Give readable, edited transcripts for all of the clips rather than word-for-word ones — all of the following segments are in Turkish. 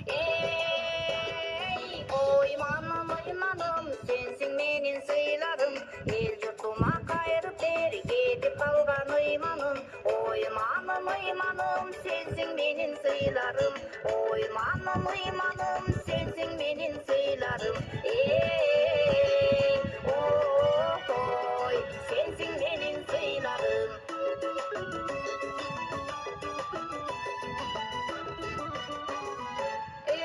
Ey oymanım oymanım sensin menin sıylarım el yurtuma kayırıp beri gidip kalgan oymanım oymanım oymanım sensin menin sıylarım oymanım oymanım sensin menin sıylarım ey oy sensin menin sıylarım. Ey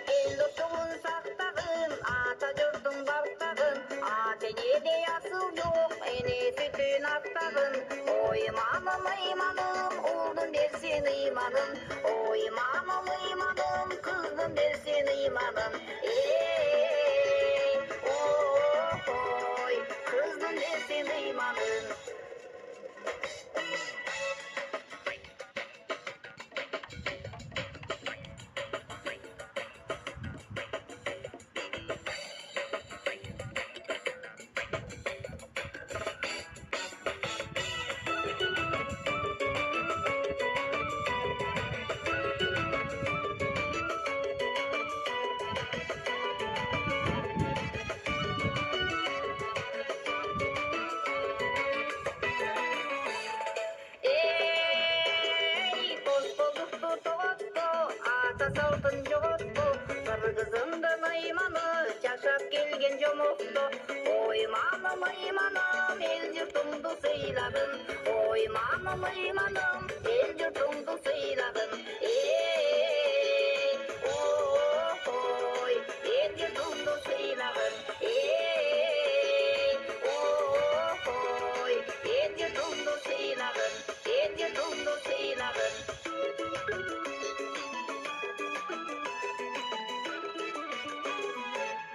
el dostumun saktağın, ata yurdum barktağın, atenede asıl yok, ene sütün aktağın. Oy mamam imanım, oldum dersin imanım. Oy mamam imanım, kızdım dersin imanım. Ey, oy, kızdım dersin imanım. Ey bozbozuktu toğuttu, ata saltın joğuttu, kırgızımdın ıymanı, yaşap kelgen jomuktu. Oy mamam ıymanım, el yurtumdu sıyladın. Oy mamam ıymanım, el yurtumdu